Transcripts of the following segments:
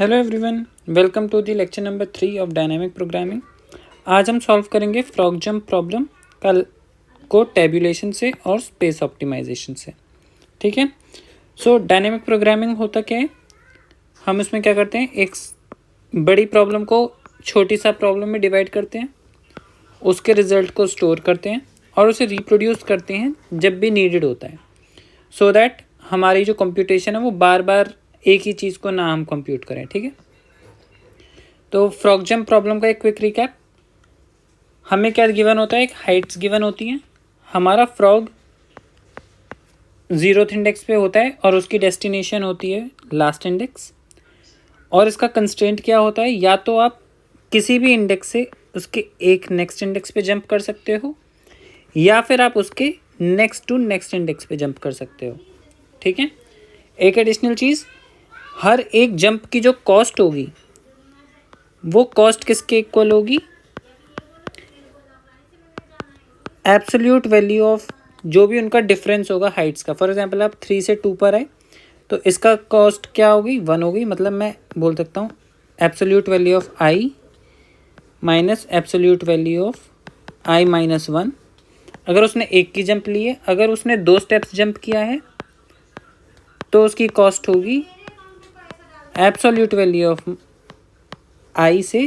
Hello everyone, welcome to the lecture number 3 of dynamic programming. आज हम solve करेंगे frog jump problem को tabulation से और स्पेस ऑप्टिमाइजेशन से। ठीक है। सो डायनामिक प्रोग्रामिंग होता क्या है, हम इसमें क्या करते हैं, एक बड़ी प्रॉब्लम को छोटी सा प्रॉब्लम में डिवाइड करते हैं, उसके रिजल्ट को स्टोर करते हैं और उसे रिप्रोड्यूस करते हैं जब भी नीडेड होता है, सो दैट हमारी जो कंप्यूटेशन है वो बार बार एक ही चीज़ को ना हम कंप्यूट करें। ठीक है। तो फ्रॉग जंप प्रॉब्लम का एक क्विक रिकैप, हमें क्या गिवन होता है, एक हाइट्स गिवन होती हैं। हमारा फ्रॉग 0th इंडेक्स पे होता है और उसकी डेस्टिनेशन होती है लास्ट इंडेक्स। और इसका कंस्ट्रेंट क्या होता है, या तो आप किसी भी इंडेक्स से उसके एक नेक्स्ट इंडेक्स पे जंप कर सकते हो या फिर आप उसके नेक्स्ट टू नेक्स्ट इंडेक्स पे जंप कर सकते हो। ठीक है। एक एडिशनल चीज़, हर एक जंप की जो कॉस्ट होगी वो कॉस्ट किसके इक्वल होगी, एब्सोल्यूट वैल्यू ऑफ जो भी उनका डिफरेंस होगा हाइट्स का। फॉर एग्जांपल आप 3 से 2 पर आए तो इसका कॉस्ट क्या होगी, 1 होगी। मतलब मैं बोल सकता हूँ absolute value of I minus absolute value of I minus 1। अगर उसने एक की जंप ली है, अगर उसने 2 स्टेप्स जंप किया है तो उसकी कॉस्ट होगी एब्सोल्यूट वैल्यू ऑफ आई से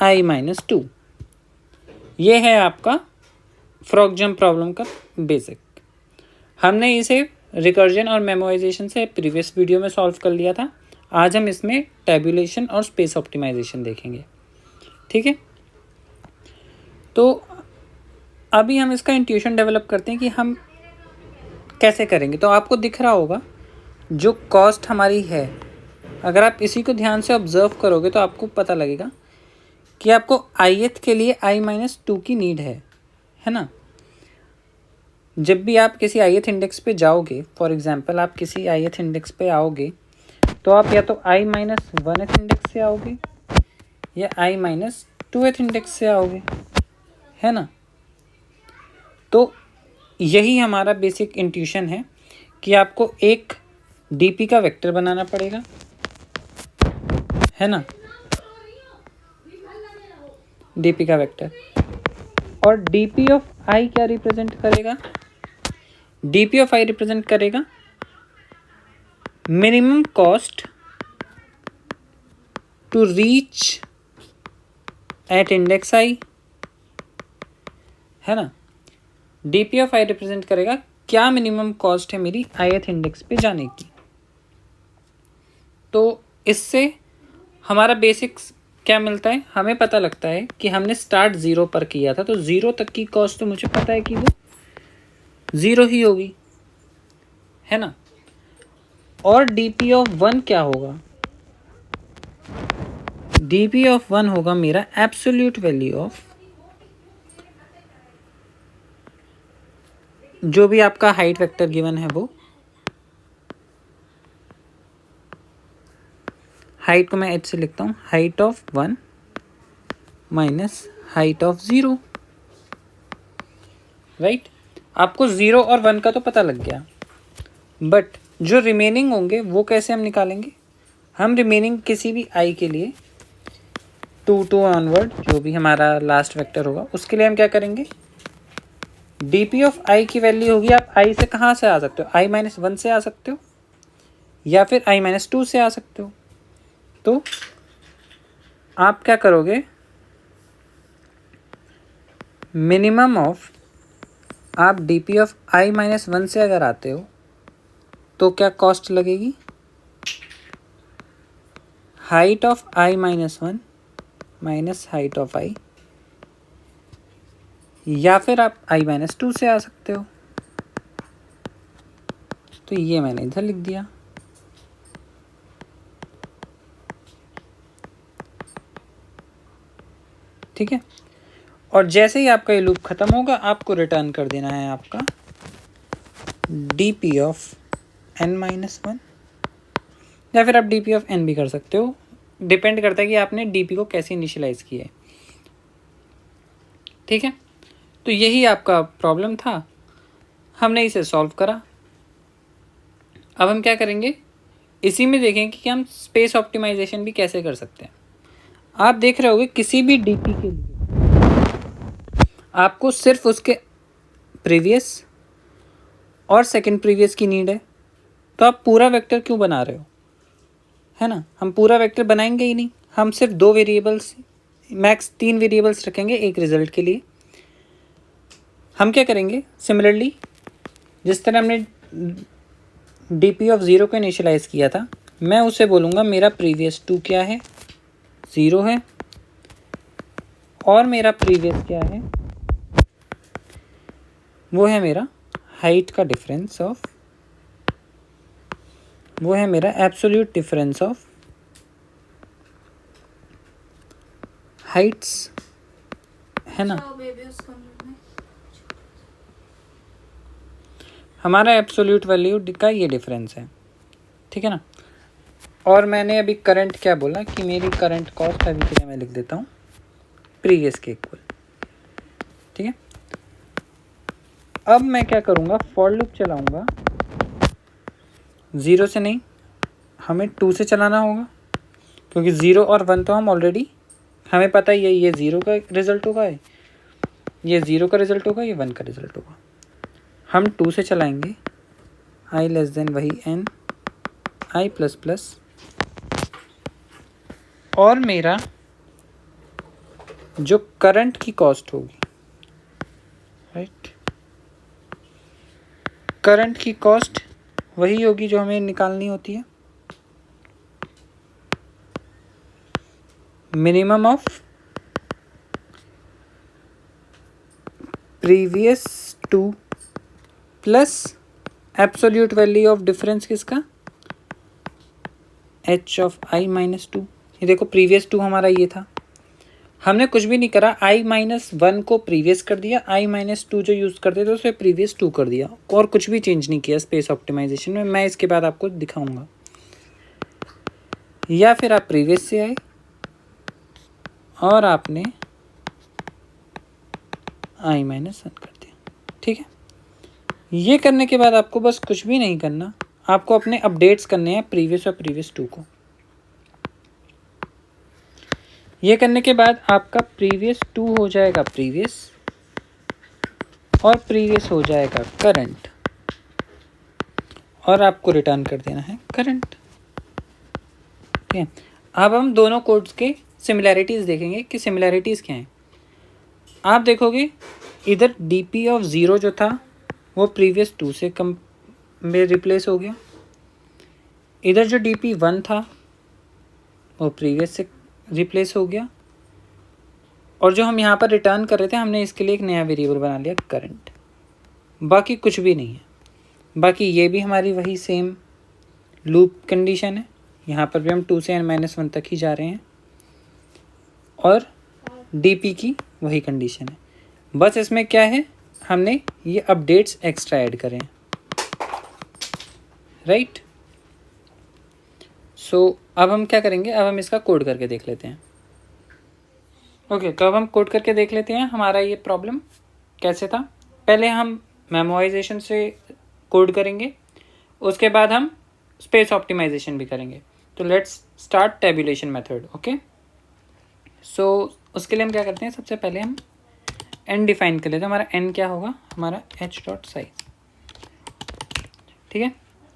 आई माइनस 2। ये है आपका फ्रॉग जंप प्रॉब्लम का बेसिक। हमने इसे रिकर्जन और मेमोराइजेशन से प्रीवियस वीडियो में सॉल्व कर लिया था। आज हम इसमें टेबुलेशन और स्पेस ऑप्टिमाइजेशन देखेंगे। ठीक है। तो अभी हम इसका इंट्यूशन डेवलप करते हैं कि हम कैसे करेंगे। तो आपको दिख रहा होगा जो कॉस्ट हमारी है, अगर आप इसी को ध्यान से ऑब्जर्व करोगे तो आपको पता लगेगा कि आपको ith के लिए i माइनस 2 की नीड है ना। जब भी आप किसी ith इंडेक्स पे जाओगे, फॉर एग्जांपल आप किसी ith इंडेक्स पे आओगे तो आप या तो i माइनस 1th इंडेक्स से आओगे या i माइनस 2th इंडेक्स से आओगे, है ना। तो यही हमारा बेसिक इंट्यूशन है कि आपको एक dp का वेक्टर बनाना पड़ेगा, है ना, dp का वेक्टर। और dp ऑफ i क्या रिप्रेजेंट करेगा, dp ऑफ i रिप्रेजेंट करेगा minimum cost to reach at index i, है ना। dp ऑफ i रिप्रेजेंट करेगा क्या मिनिमम कॉस्ट है मेरी ith इंडेक्स पे जाने की। तो इससे हमारा बेसिक्स क्या मिलता है, हमें पता लगता है कि हमने स्टार्ट 0 पर किया था तो 0 तक की कॉस्ट तो मुझे पता है कि वो 0 ही होगी, है ना। और dp ऑफ 1 क्या होगा, dp ऑफ 1 होगा मेरा एब्सोल्यूट वैल्यू ऑफ जो भी आपका हाइट वेक्टर गिवन है, वो हाइट को मैं h से लिखता हूँ, height of 1 minus height of 0, right. आपको 0 और 1 का तो पता लग गया, बट जो रिमेनिंग होंगे वो कैसे हम निकालेंगे। हम रिमेनिंग किसी भी i के लिए 2 to ऑनवर्ड जो भी हमारा लास्ट वेक्टर होगा उसके लिए हम क्या करेंगे, dp ऑफ i की वैल्यू होगी, आप i से कहाँ से आ सकते हो, i माइनस 1 से आ सकते हो या फिर i माइनस 2 से आ सकते हो। तो आप क्या करोगे, मिनिमम ऑफ, आप dp ऑफ i माइनस 1 से अगर आते हो तो क्या कॉस्ट लगेगी, height of i minus 1 minus height of i, या फिर आप i माइनस 2 से आ सकते हो। तो ये मैंने इधर लिख दिया। ठीक है। और जैसे ही आपका ये लूप ख़त्म होगा आपको रिटर्न कर देना है आपका dp ऑफ n माइनस 1, या फिर आप dp ऑफ n भी कर सकते हो, डिपेंड करता है कि आपने dp को कैसे इनिशियलाइज किया है। ठीक है। तो यही आपका प्रॉब्लम था, हमने इसे सॉल्व करा। अब हम क्या करेंगे, इसी में देखेंगे कि हम स्पेस ऑप्टिमाइजेशन भी कैसे कर सकते हैं। आप देख रहे होगे किसी भी डीपी के लिए आपको सिर्फ उसके प्रीवियस और सेकंड प्रीवियस की नीड है, तो आप पूरा वेक्टर क्यों बना रहे हो, है ना। हम पूरा वेक्टर बनाएंगे ही नहीं, हम सिर्फ 2 वेरिएबल्स, मैक्स 3 वेरिएबल्स रखेंगे एक रिजल्ट के लिए। हम क्या करेंगे, सिमिलरली जिस तरह हमने डीपी ऑफ 0 को इनिशियलाइज किया था, मैं उसे बोलूँगा मेरा प्रीवियस 2 क्या है, 0 है, और मेरा प्रीवियस क्या है, वो है मेरा हाइट का डिफरेंस ऑफ, वो है मेरा एब्सोल्यूट डिफरेंस ऑफ हाइट्स, है ना। हमारा एब्सोल्यूट वैल्यू का ये डिफरेंस है, ठीक है ना। और मैंने अभी करंट क्या बोला कि मेरी करंट कॉस्ट अभी के लिए मैं लिख देता हूँ प्रीवियस के इक्वल, ठीक है। अब मैं क्या करूँगा, फॉर लूप चलाऊँगा, 0 से नहीं, हमें 2 से चलाना होगा, क्योंकि 0 और 1 तो हम ऑलरेडी, हमें पता ही है ये 0 का रिजल्ट होगा, ये 0 का रिजल्ट होगा, ये 1 का रिजल्ट होगा। हम 2 से चलाएंगे, i लेस देन वही n, i प्लस प्लस, और मेरा जो करंट की कॉस्ट होगी, राइट, करंट की कॉस्ट वही होगी जो हमें निकालनी होती है, minimum of previous 2 plus absolute value of difference किसका, h ऑफ i माइनस 2। ये देखो प्रीवियस 2 हमारा ये था, हमने कुछ भी नहीं करा, i माइनस 1 को प्रीवियस कर दिया, i माइनस 2 जो यूज़ करते थे उसे प्रीवियस 2 कर दिया, और कुछ भी चेंज नहीं किया स्पेस ऑप्टिमाइजेशन में। मैं इसके बाद आपको दिखाऊंगा। या फिर आप प्रीवियस से आए और आपने i माइनस 1 कर दिया, ठीक है। ये करने के बाद आपको बस कुछ भी नहीं करना, आपको अपने अपडेट्स करने हैं प्रीवियस और प्रीवियस 2 को। ये करने के बाद आपका प्रीवियस 2 हो जाएगा प्रीवियस, और प्रीवियस हो जाएगा करंट, और आपको रिटर्न कर देना है करंट, ठीक है। अब हम दोनों कोड्स के सिमिलैरिटीज़ देखेंगे कि सिमिलैरिटीज़ क्या हैं। आप देखोगे इधर डीपी ऑफ 0 जो था वो प्रीवियस 2 से कम में रिप्लेस हो गया, इधर जो डीपी 1 था वो प्रीवियस से रिप्लेस हो गया, और जो हम यहाँ पर रिटर्न कर रहे थे हमने इसके लिए एक नया वेरिएबल बना लिया करंट। बाकी कुछ भी नहीं है, बाकी ये भी हमारी वही सेम लूप कंडीशन है, यहाँ पर भी हम 2 से n-1 तक ही जा रहे हैं, और डीपी की वही कंडीशन है। बस इसमें क्या है, हमने ये अपडेट्स एक्स्ट्रा ऐड करें, राइट। सो अब हम क्या करेंगे, अब हम इसका कोड करके देख लेते हैं। ओके, तो अब हम कोड करके देख लेते हैं हमारा ये प्रॉब्लम कैसे था। पहले हम मेमोराइजेशन से कोड करेंगे, उसके बाद हम स्पेस ऑप्टिमाइजेशन भी करेंगे। तो let's start tabulation method. Okay, so उसके लिए हम क्या करते हैं, सबसे पहले हम n डिफाइन कर लेते हैं। हमारा n क्या होगा, हमारा h डॉट साइज, ठीक है।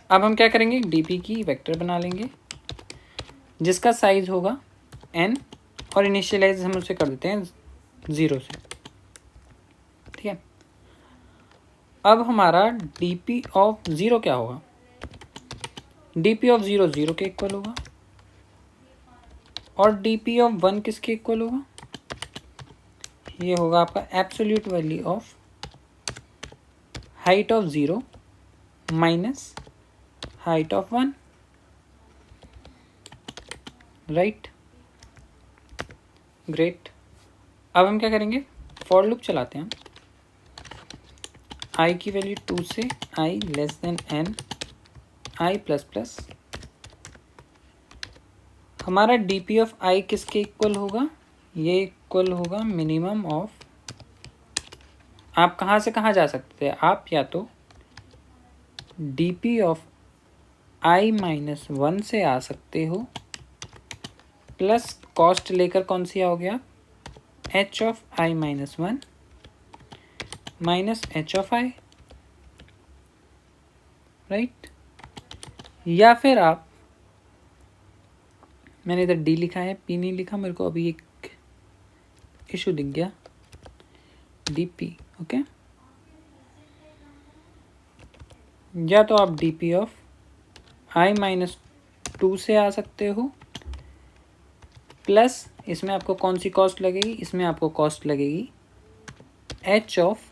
अब हम क्या करेंगे, dp की वेक्टर बना लेंगे जिसका साइज होगा n, और इनिशियलाइज हम उसे कर देते हैं 0 से, ठीक है। अब हमारा dp ऑफ 0 क्या होगा, dp ऑफ 0 0 के इक्वल होगा, और dp ऑफ 1 किसके इक्वल होगा, ये होगा आपका absolute value of height of 0 minus height of 1, right, great. अब हम क्या करेंगे, फॉर लूप चलाते हैं। i की वैल्यू 2 से i less than n, i plus plus, हमारा dp ऑफ i किसके इक्वल होगा, ये इक्वल होगा मिनिमम ऑफ, आप कहाँ से कहाँ जा सकते हैं, आप या तो dp ऑफ i-1 से आ सकते हो, प्लस कॉस्ट लेकर कौन सी आओगे आप, h of i-1 minus h of i, right. या फिर आप, मैंने इधर d लिखा है, p नहीं लिखा, मेरे को अभी एक इशू दिख गया, dp, ओके। या तो आप dp ऑफ i-2 से आ सकते हो, प्लस इसमें आपको कौन सी कॉस्ट लगेगी, इसमें आपको कॉस्ट लगेगी h of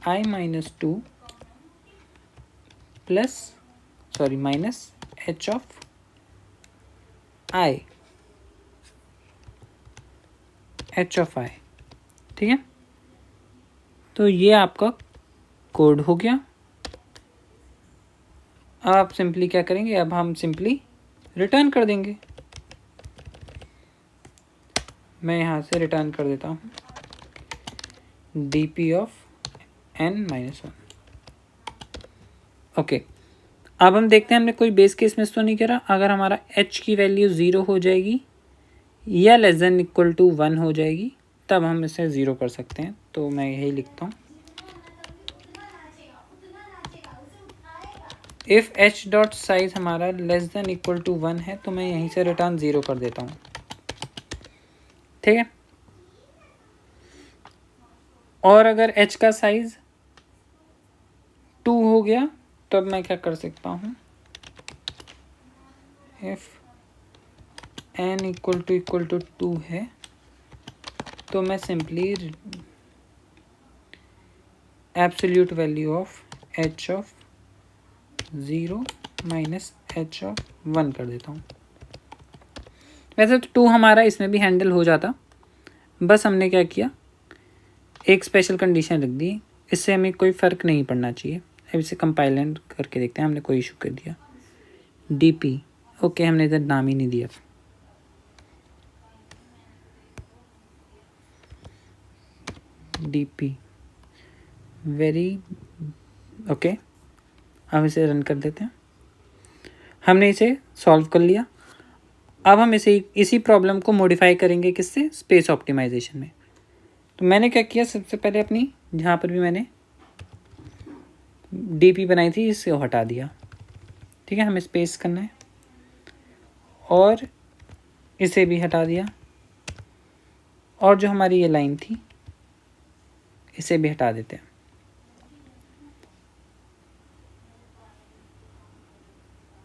i-2 plus sorry minus h of i, h of i, ठीक है। तो ये आपका कोड हो गया। अब आप सिंपली क्या करेंगे, अब हम सिंपली रिटर्न कर देंगे। मैं यहाँ से रिटर्न कर देता हूँ dp ऑफ n-1, ओके। अब हम देखते हैं हमने कोई बेस केस मिस तो नहीं करा। अगर हमारा h की वैल्यू 0 हो जाएगी या लेस देन इक्वल टू 1 हो जाएगी, तब हम इसे 0 कर सकते हैं। तो मैं यही लिखता हूँ, इफ़ h डॉट साइज हमारा लेस देन इक्वल टू 1 है, तो मैं यहीं से रिटर्न 0 कर देता हूँ, ठीक है। और अगर h का साइज 2 हो गया, तब मैं क्या कर सकता हूँ, इफ n इक्वल टू 2 है, तो मैं simply absolute value of h of 0 minus h of 1 कर देता हूँ। वैसे तो 2 हमारा इसमें भी हैंडल हो जाता, बस हमने क्या किया, एक स्पेशल कंडीशन रख दी। इससे हमें कोई फ़र्क नहीं पड़ना चाहिए। अब इसे कंपाइल करके देखते हैं, हमने कोई इशू कर दिया, dp, ओके, हमने इधर नाम ही नहीं दिया, dp वेरी ओके। अब इसे रन कर देते हैं। हमने इसे सॉल्व कर लिया। अब हम इसी प्रॉब्लम को मॉडिफाई करेंगे, किससे, स्पेस ऑप्टिमाइजेशन में। तो मैंने क्या किया, सबसे पहले अपनी जहाँ पर भी मैंने dp बनाई थी, इससे हटा दिया, ठीक है। हमें स्पेस करना है, और इसे भी हटा दिया, और जो हमारी ये लाइन थी इसे भी हटा देते हैं,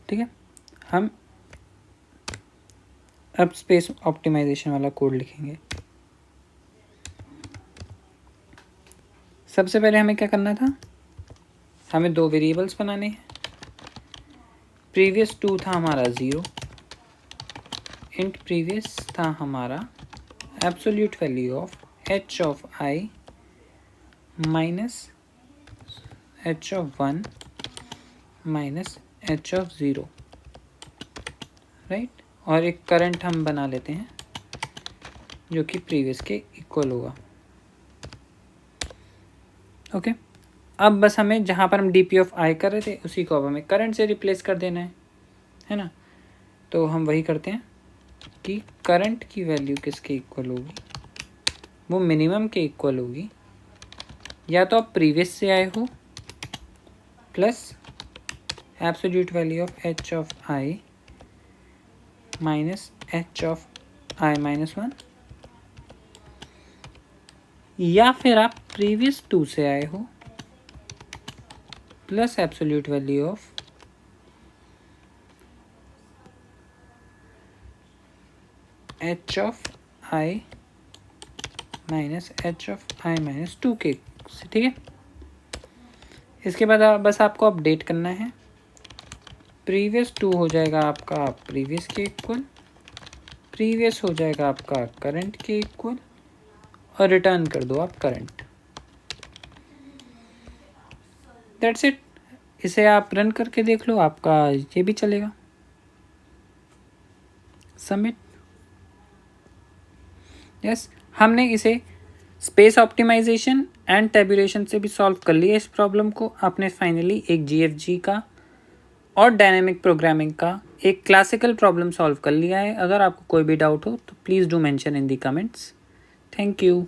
ठीक है। हम अब स्पेस ऑप्टिमाइजेशन वाला कोड लिखेंगे। सबसे पहले हमें क्या करना था, हमें 2 वेरिएबल्स बनाने हैं। प्रीवियस 2 था हमारा 0, इंट प्रीवियस था हमारा absolute value of h of i minus h of 1 minus h of 0, right. और एक करंट हम बना लेते हैं जो कि प्रीवियस के इक्वल होगा, ओके। अब बस हमें जहाँ पर हम dp ऑफ i कर रहे थे, उसी को अब हमें करंट से रिप्लेस कर देना है ना। तो हम वही करते हैं कि करंट की वैल्यू किसके इक्वल होगी, वो मिनिमम के इक्वल होगी। या तो आप प्रीवियस से आए हो, plus absolute value of h of i minus h of i minus 1, या फिर आप प्रीवियस 2 से आए हो, plus absolute value of h of i minus h of i minus 2 के, ठीक है। इसके बाद बस आपको अपडेट करना है, प्रीवियस 2 हो जाएगा आपका प्रीवियस के इक्वल, प्रीवियस हो जाएगा आपका करंट के इक्वल, और रिटर्न कर दो आप करंट, दैट्स इट। इसे आप रन करके देख लो, आपका ये भी चलेगा। Submit, yes. हमने इसे स्पेस ऑप्टिमाइजेशन एंड टेबुलेशन से भी सॉल्व कर लिया इस प्रॉब्लम को। आपने फाइनली एक GFG का और डायनेमिक प्रोग्रामिंग का एक क्लासिकल प्रॉब्लम सॉल्व कर लिया है। अगर आपको कोई भी डाउट हो तो please do mention in the comments. Thank you.